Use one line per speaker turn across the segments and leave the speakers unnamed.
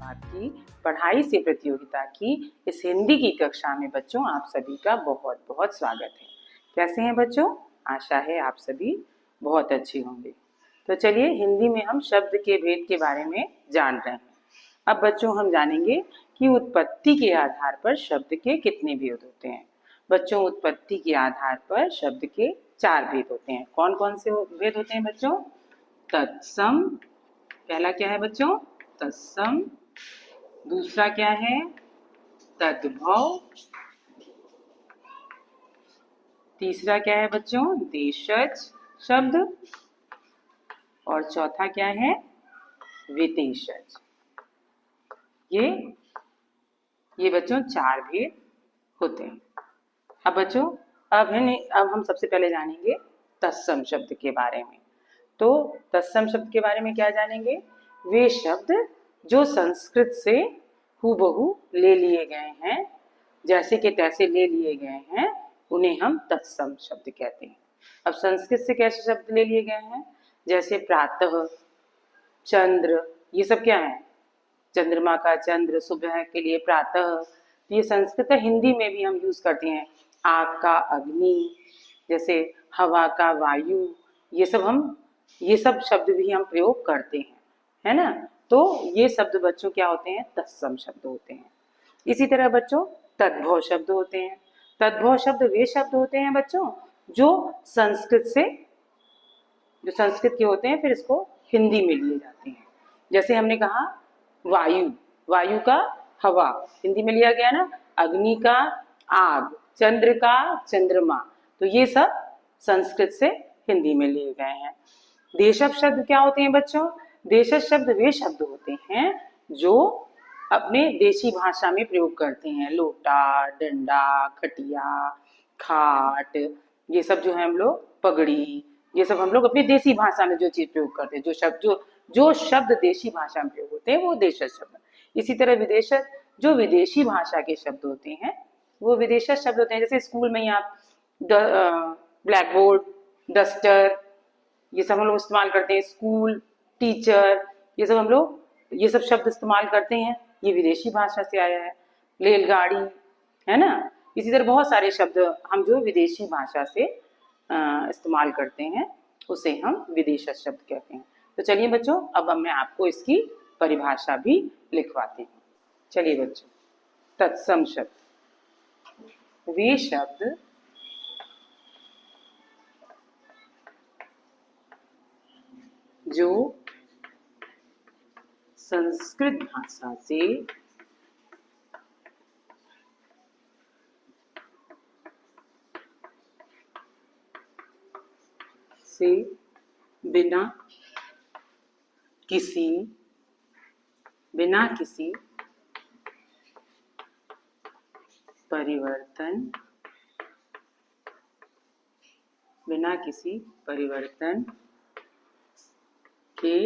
विभाग की पढ़ाई से प्रतियोगिता की इस हिंदी की कक्षा में बच्चों आप सभी का बहुत बहुत स्वागत है। कैसे हैं बच्चों? आशा है आप सभी बहुत अच्छे होंगे। तो चलिए हिंदी में हम शब्द के भेद के बारे में जान रहे हैं। अब बच्चों हम जानेंगे कि उत्पत्ति के आधार पर शब्द के कितने भेद होते हैं। बच्चों उत्पत्ति के आधार पर शब्द के 4 भेद होते हैं। कौन कौन से भेद होते हैं बच्चों? तत्सम, पहला क्या है बच्चों? तत्सम। दूसरा क्या है? तद्भव। तीसरा क्या है बच्चों? देशज शब्द। और चौथा क्या है? विदेशज। ये बच्चों 4 भेद होते हैं। अब बच्चों अब हम सबसे पहले जानेंगे तत्सम शब्द के बारे में। तो तत्सम शब्द के बारे में क्या जानेंगे? वे शब्द जो संस्कृत से हूबहू ले लिए गए हैं, जैसे के तैसे ले लिए गए हैं, उन्हें हम तत्सम शब्द कहते हैं। अब संस्कृत से कैसे शब्द ले लिए गए हैं? जैसे प्रातः, चंद्र, ये सब क्या है? चंद्रमा का चंद्र, सुबह के लिए प्रातः। तो ये संस्कृत है, हिंदी में भी हम यूज करते हैं। आग का अग्नि, जैसे हवा का वायु, ये सब शब्द भी हम प्रयोग करते हैं, है ना? तो ये शब्द बच्चों क्या होते हैं? तत्सम शब्द होते हैं। इसी तरह बच्चों तद्भव शब्द होते हैं। तद्भव शब्द वे शब्द होते हैं बच्चों जो संस्कृत के होते हैं, फिर इसको हिंदी में लिए जाते हैं। जैसे हमने कहा वायु, वायु का हवा, हिंदी में लिया गया ना। अग्नि का आग, चंद्र का चंद्रमा, तो ये सब संस्कृत से हिंदी में लिए गए हैं। देशज शब्द क्या होते हैं बच्चों? देशज शब्द वे शब्द होते हैं जो अपने देशी भाषा में प्रयोग करते हैं। लोटा, डंडा, खटिया, खाट, ये सब जो है हम लोग, पगड़ी, ये सब हम लोग अपनी देसी भाषा में जो चीज प्रयोग करते हैं, जो शब्द देशी भाषा में प्रयोग होते हैं, वो देशज शब्द। इसी तरह विदेशज, जो विदेशी भाषा के शब्द होते हैं, वो विदेशज शब्द होते हैं। जैसे स्कूल में ही आप ब्लैक बोर्ड, डस्टर, ये सब हम लोग इस्तेमाल करते हैं। स्कूल, टीचर, ये सब शब्द इस्तेमाल करते हैं, ये विदेशी भाषा से आया है। रेलगाड़ी, है ना? इसी तरह बहुत सारे शब्द हम जो विदेशी भाषा से इस्तेमाल करते हैं, उसे हम विदेशज शब्द कहते हैं। तो चलिए बच्चों अब मैं आपको इसकी परिभाषा भी लिखवाती हूँ। चलिए बच्चों, तत्सम शब्द वे शब्द जो संस्कृत भाषा से बिना किसी परिवर्तन के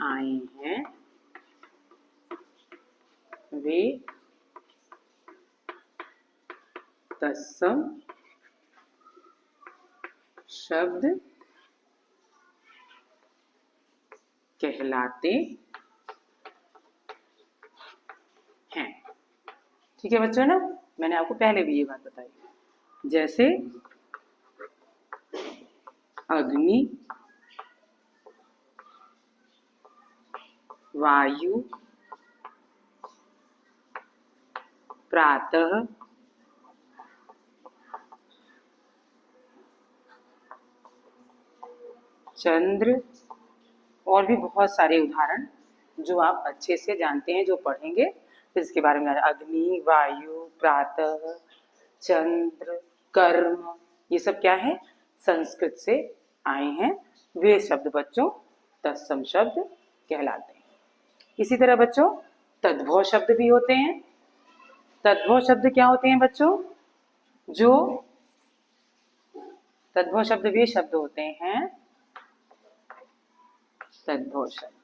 आए हैं, वे तत्सम शब्द कहलाते हैं। ठीक है बच्चों ना, मैंने आपको पहले भी ये बात बताई। जैसे अग्नि, वायु, प्रातः, चंद्र, और भी बहुत सारे उदाहरण जो आप अच्छे से जानते हैं, जो पढ़ेंगे फिर इसके बारे में। अग्नि, वायु, प्रातः, चंद्र, कर्म, ये सब क्या है? संस्कृत से आए हैं। वे शब्द बच्चों तत्सम शब्द कहलाते हैं। इसी तरह बच्चों तद्भव शब्द भी होते हैं। तद्भव शब्द क्या होते हैं बच्चों? जो तद्भव शब्द वे शब्द होते हैं, तद्भव शब्द।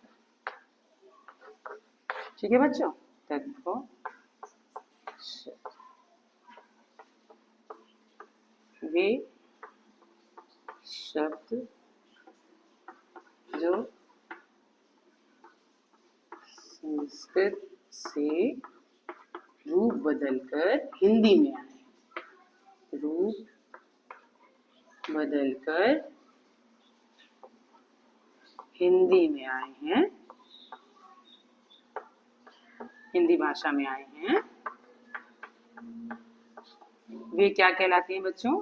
ठीक है बच्चों, तद्भव शब्द वे शब्द जो संस्कृत से रूप बदलकर हिंदी में आए, रूप बदलकर हिंदी में आए हैं, हिंदी भाषा में आए हैं। वे क्या कहलाते हैं बच्चों?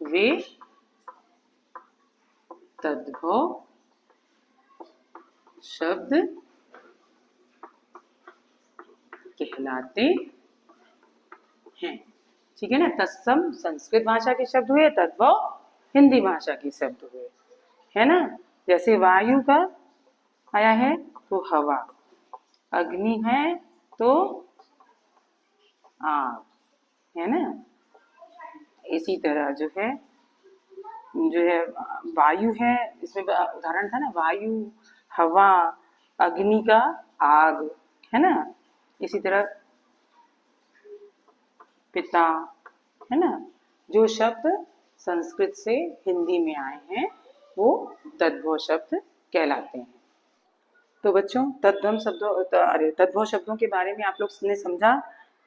वे तद्भव शब्द कहलाते हैं। ठीक है ना, तत्सम संस्कृत भाषा के शब्द हुए, तद्भव हिंदी भाषा के शब्द हुए, है ना। जैसे वायु का आया है तो हवा, अग्नि है तो आग, है ना। इसी तरह जो है वायु है, इसमें उदाहरण था ना, वायु, हवा, अग्नि का आग, है ना। इसी तरह पिता, है ना। जो शब्द संस्कृत से हिंदी में आए हैं वो तद्भव शब्द कहलाते हैं। तो बच्चों तद्भव शब्दों के बारे में आप लोग ने समझा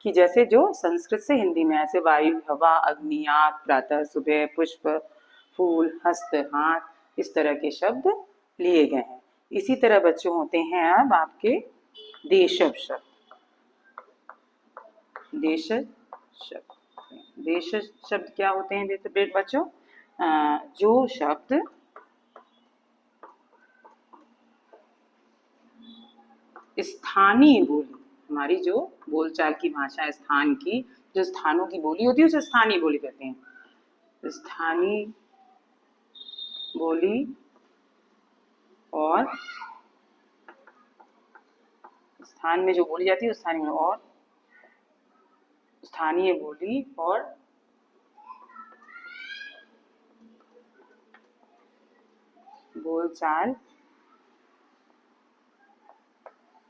कि जैसे जो संस्कृत से हिंदी में, ऐसे वायु, हवा, अग्नि, आग, प्रातः, सुबह, पुष्प, फूल, हस्त, हाथ, इस तरह के शब्द लिए गए हैं। इसी तरह बच्चों होते हैं अब आपके देशज शब्द। देशज शब्द क्या होते हैं बच्चों? जो शब्द स्थानीय बोली, हमारी जो बोलचाल की भाषा है, स्थान की जो स्थानों की बोली होती है उसे स्थानीय बोली कहते हैं। स्थानीय बोली और स्थान में जो बोली जाती है स्थानीय, और स्थानीय बोली और बोलचाल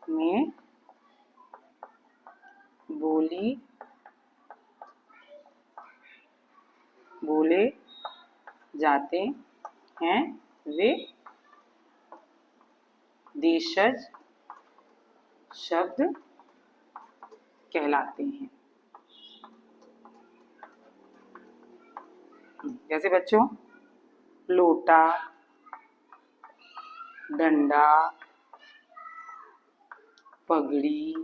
में बोले जाते हैं वे देशज शब्द कहलाते हैं। जैसे बच्चों लोटा, डंडा, पगड़ी,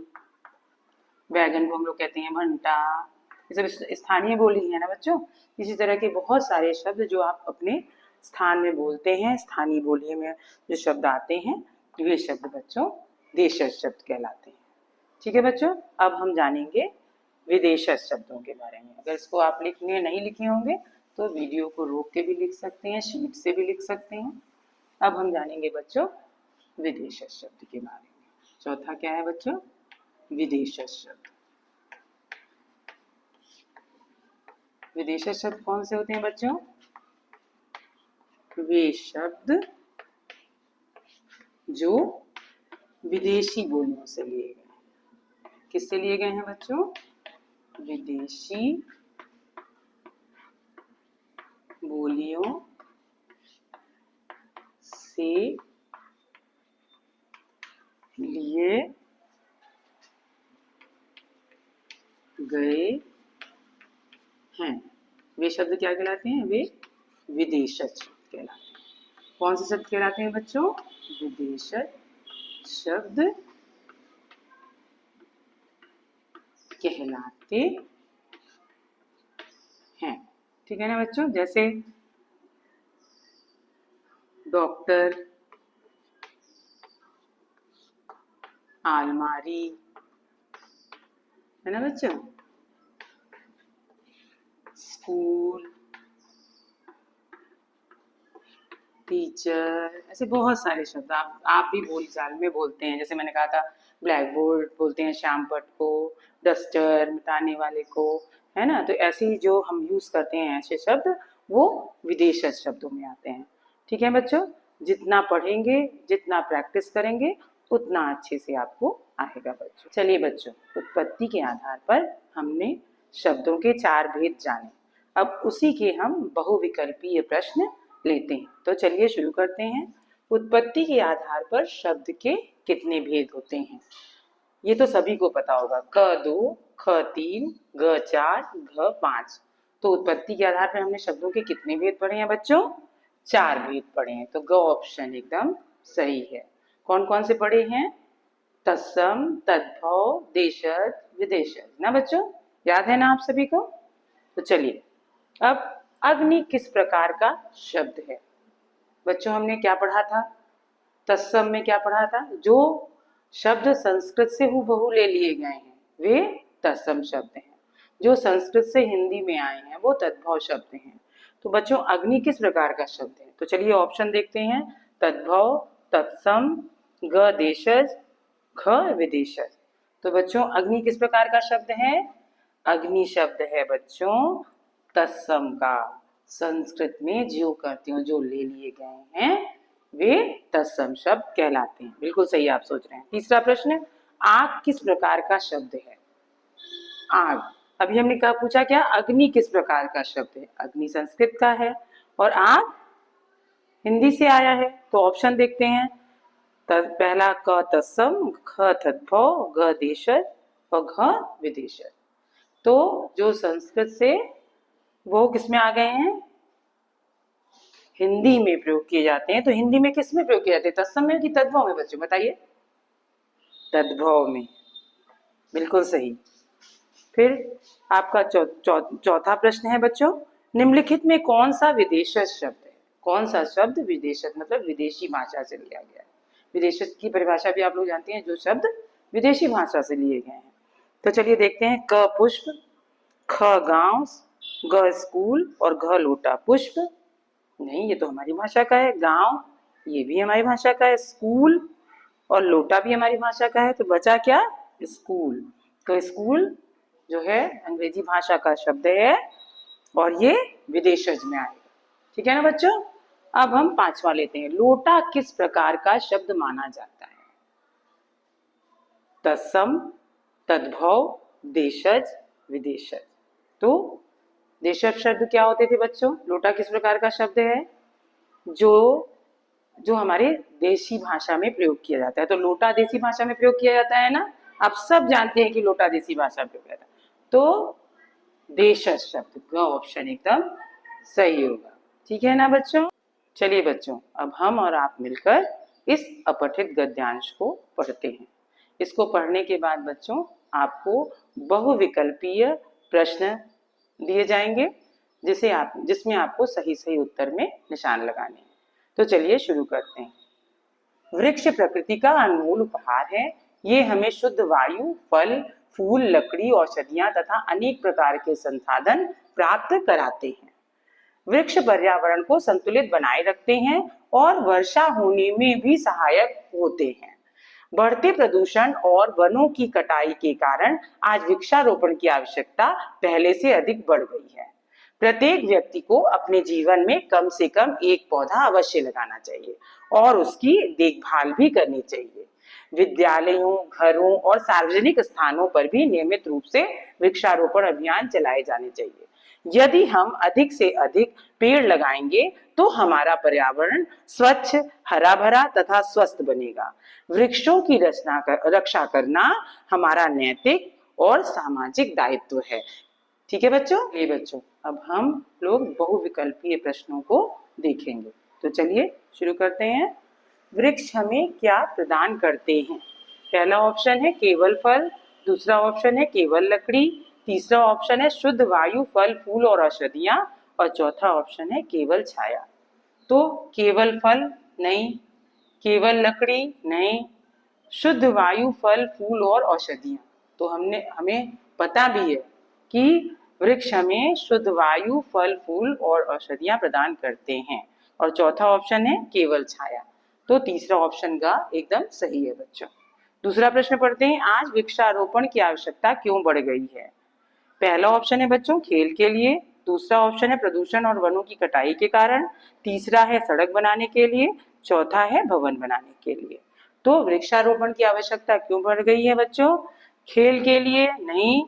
बैगन को हम लोग कहते हैं भंटा, ये सब स्थानीय बोली है ना बच्चों। इसी तरह के बहुत सारे शब्द जो आप अपने स्थान में बोलते हैं, स्थानीय बोली में जो शब्द आते हैं वे शब्द बच्चों देशज शब्द कहलाते हैं। ठीक है बच्चों, अब हम जानेंगे विदेशज शब्दों के बारे में। अगर इसको आप नहीं लिखे होंगे तो वीडियो को रोक के भी लिख सकते हैं, शीट से भी लिख सकते हैं। अब हम जानेंगे बच्चों विदेशज शब्द के बारे में। चौथा क्या है बच्चों? विदेशज शब्द। विदेशज शब्द कौन से होते हैं बच्चों? वे शब्द जो विदेशी बोलियों से लिए गए हैं। किससे लिए गए हैं बच्चों? विदेशी बोलियों से लिए गए हैं। वे शब्द क्या कहलाते हैं? वे विदेशज शब्द कहलाते हैं। कौन से शब्द कहलाते हैं बच्चों? विदेशज शब्द कहलाते हैं। ठीक है ना बच्चों। जैसे डॉक्टर, अलमारी, है ना बच्चों, स्कूल, टीचर, ऐसे बहुत सारे शब्द आप भी बोलचाल में बोलते हैं। जैसे मैंने कहा था ब्लैक बोर्ड बोलते हैं श्यामपट्ट को, डस्टर मिटाने वाले को, है ना। तो ऐसे ही जो हम यूज करते हैं ऐसे शब्द वो विदेशज शब्दों में आते हैं। ठीक है बच्चों, जितना पढ़ेंगे, जितना प्रैक्टिस करेंगे उतना अच्छे से आपको आएगा बच्चों। चलिए बच्चों, उत्पत्ति के आधार पर हमने शब्दों के 4 भेद जाने। अब उसी के हम बहुविकल्पीय प्रश्न लेते हैं। तो चलिए शुरू करते हैं। उत्पत्ति के आधार पर शब्द के कितने भेद होते हैं? ये तो सभी को पता होगा। क 2, ख 3, ग 4, घ 5। तो उत्पत्ति के आधार पर हमने शब्दों के कितने भेद पढ़े हैं बच्चों? 4 भेद पढ़े हैं। तो ग ऑप्शन एकदम सही है। कौन कौन से पढ़े हैं? तत्सम, तद्भव, देशज, विदेशज ना बच्चों, याद है ना आप सभी को? तो चलिए, अब अग्नि किस प्रकार का शब्द है? बच्चों हमने क्या पढ़ा था? तत्सम में क्या पढ़ा था? जो शब्द संस्कृत से हूबहू ले लिए गए हैं वे तत्सम शब्द हैं। जो संस्कृत से हिंदी में आए हैं वो तद्भव शब्द हैं। तो बच्चों अग्नि किस प्रकार का शब्द है? तो चलिए ऑप्शन देखते हैं। तद्भव, तत्सम, ग देशज, घ विदेशज। तो बच्चों अग्नि किस प्रकार का शब्द है? अग्नि शब्द है बच्चों तत्सम का। संस्कृत में ज्यों करत्यों जो ले लिए गए हैं वे तत्सम शब्द कहलाते हैं। बिल्कुल सही आप सोच रहे हैं। तीसरा प्रश्न, आग किस प्रकार का शब्द है? आग, अभी हमने क्या पूछा? क्या अग्नि किस प्रकार का शब्द है? अग्नि संस्कृत का है और आग हिंदी से आया है। तो ऑप्शन देखते हैं। पहला क तत्सम, ख तद्भव, ग देशज और घ विदेशज। तो जो संस्कृत से वो किसमें आ गए हैं? हिंदी में प्रयोग किए जाते हैं। तो हिंदी में किस में प्रयोग किए जाते हैं? तत्सम में कि तद्भव में बच्चों बताइए? तद्भव में, बिल्कुल सही। फिर आपका चौथा प्रश्न है बच्चों, निम्नलिखित में कौन सा विदेशज शब्द है? कौन सा शब्द विदेशज मतलब विदेशी भाषा से लिया गया है? विदेशज की परिभाषा भी आप लोग जानते हैं, जो शब्द विदेशी भाषा से लिए गए हैं। तो चलिए देखते हैं। क पुष्प, ख गांव, ग स्कूल और घ लोटा। पुष्प नहीं, ये तो हमारी भाषा का है। गांव ये भी हमारी भाषा का है। स्कूल और लोटा भी हमारी भाषा का है। तो बचा क्या? स्कूल। तो स्कूल जो है अंग्रेजी भाषा का शब्द है और ये विदेशज में आएगा। ठीक है ना बच्चों? अब हम पांचवा लेते हैं। लोटा किस प्रकार का शब्द माना जाता है? तत्सम, तद्भव, देशज, विदेशज। तो देशज शब्द क्या होते थे बच्चों? लोटा किस प्रकार का शब्द है? जो हमारे देशी भाषा में प्रयोग किया जाता है। तो लोटा देसी भाषा में प्रयोग किया जाता है ना, आप सब जानते हैं कि लोटा देसी भाषा में प्रयोग किया जाता है। तो देशज शब्द, ग ऑप्शन एकदम सही होगा। ठीक है ना बच्चों? चलिए बच्चों, अब हम और आप मिलकर इस अपठित गद्यांश को पढ़ते हैं। इसको पढ़ने के बाद बच्चों आपको बहुविकल्पीय प्रश्न दिए जाएंगे जिसमें आपको सही सही उत्तर में निशान लगाने हैं। तो चलिए शुरू करते हैं। वृक्ष प्रकृति का अनमोल उपहार है। ये हमें शुद्ध वायु, फल, फूल, लकड़ी, औषधियां तथा अनेक प्रकार के संसाधन प्राप्त कराते हैं। वृक्ष पर्यावरण को संतुलित बनाए रखते हैं और वर्षा होने में भी सहायक होते हैं। बढ़ते प्रदूषण और वनों की कटाई के कारण आज वृक्षारोपण की आवश्यकता पहले से अधिक बढ़ गई है। प्रत्येक व्यक्ति को अपने जीवन में कम से कम एक पौधा अवश्य लगाना चाहिए और उसकी देखभाल भी करनी चाहिए। विद्यालयों, घरों और सार्वजनिक स्थानों पर भी नियमित रूप से वृक्षारोपण अभियान चलाए जाने चाहिए। यदि हम अधिक से अधिक पेड़ लगाएंगे तो हमारा पर्यावरण स्वच्छ, हरा भरा तथा स्वस्थ बनेगा। वृक्षों की रक्षा करना हमारा नैतिक और सामाजिक दायित्व है। ठीक है बच्चों? ये बच्चों अब हम लोग बहुविकल्पीय प्रश्नों को देखेंगे। तो चलिए शुरू करते हैं। वृक्ष हमें क्या प्रदान करते हैं? पहला ऑप्शन है केवल फल, दूसरा ऑप्शन है केवल लकड़ी, तीसरा ऑप्शन है शुद्ध वायु, फल, फूल और औषधियां और चौथा ऑप्शन है केवल छाया। तो केवल फल नहीं, केवल लकड़ी नहीं, शुद्ध वायु, फल, फूल और औषधियां। तो हमें पता भी है कि वृक्ष हमें शुद्ध वायु, फल, फूल और औषधियां प्रदान करते हैं। और चौथा ऑप्शन है केवल छाया। तो तीसरा ऑप्शन का एकदम सही है बच्चों। दूसरा प्रश्न पढ़ते हैं। आज वृक्षारोपण की आवश्यकता क्यों बढ़ गई है? पहला ऑप्शन है बच्चों खेल के लिए, दूसरा ऑप्शन है प्रदूषण और वनों की कटाई के कारण, तीसरा है सड़क बनाने के लिए, चौथा है भवन बनाने के लिए। तो वृक्षारोपण की आवश्यकता क्यों बढ़ गई है बच्चों? खेल के लिए नहीं,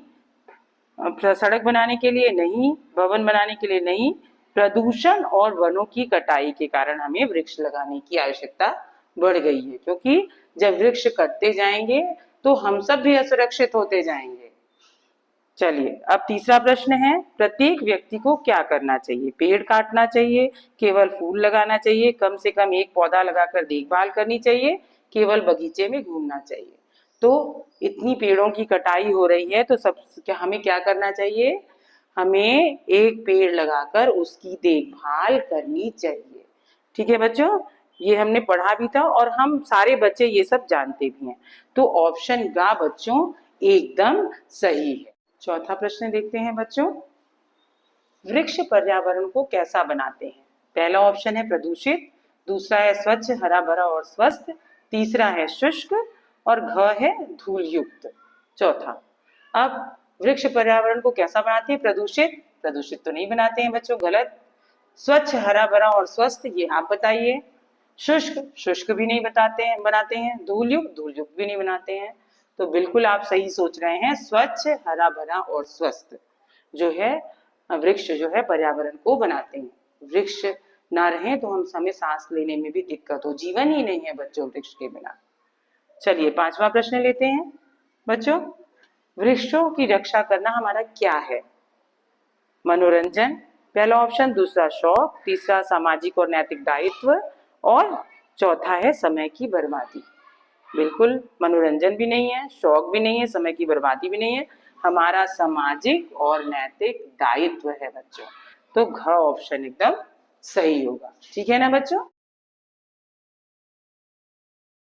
सड़क बनाने के लिए नहीं, भवन बनाने के लिए नहीं, प्रदूषण और वनों की कटाई के कारण हमें वृक्ष लगाने की आवश्यकता बढ़ गई है, क्योंकि जब वृक्ष कटते जाएंगे तो हम सब भी असुरक्षित होते जाएंगे। चलिए अब तीसरा प्रश्न है, प्रत्येक व्यक्ति को क्या करना चाहिए? पेड़ काटना चाहिए, केवल फूल लगाना चाहिए, कम से कम एक पौधा लगाकर देखभाल करनी चाहिए, केवल बगीचे में घूमना चाहिए? तो इतनी पेड़ों की कटाई हो रही है तो हमें क्या करना चाहिए? हमें एक पेड़ लगाकर उसकी देखभाल करनी चाहिए। ठीक है बच्चों, ये हमने पढ़ा भी था और हम सारे बच्चे ये सब जानते भी हैं। तो ऑप्शन गा बच्चों एकदम सही है। चौथा प्रश्न देखते हैं बच्चों, वृक्ष पर्यावरण को कैसा बनाते हैं? पहला ऑप्शन है प्रदूषित, दूसरा है स्वच्छ हरा भरा और स्वस्थ, तीसरा है शुष्क और घ है धूल युक्त। चौथा, अब वृक्ष पर्यावरण को कैसा बनाते हैं? प्रदूषित, प्रदूषित तो नहीं बनाते हैं बच्चों, गलत। स्वच्छ हरा भरा और स्वस्थ, ये आप बताइए। शुष्क, शुष्क भी नहीं बताते हैं बनाते हैं। धूल युक्त भी नहीं बनाते हैं। तो बिल्कुल आप सही सोच रहे हैं, स्वच्छ हरा भरा और स्वस्थ जो है वृक्ष जो है पर्यावरण को बनाते हैं। वृक्ष ना रहे तो हमें सांस लेने में भी दिक्कत हो, जीवन ही नहीं है बच्चों वृक्ष के बिना। चलिए पांचवा प्रश्न लेते हैं बच्चों, वृक्षों की रक्षा करना हमारा क्या है? मनोरंजन पहला ऑप्शन, दूसरा शौक, तीसरा सामाजिक और नैतिक दायित्व और चौथा है समय की बर्बादी। बिल्कुल मनोरंजन भी नहीं है, शौक भी नहीं है, समय की बर्बादी भी नहीं है, हमारा सामाजिक और नैतिक दायित्व है बच्चों। तो घ ऑप्शन एकदम सही होगा। ठीक है ना बच्चों।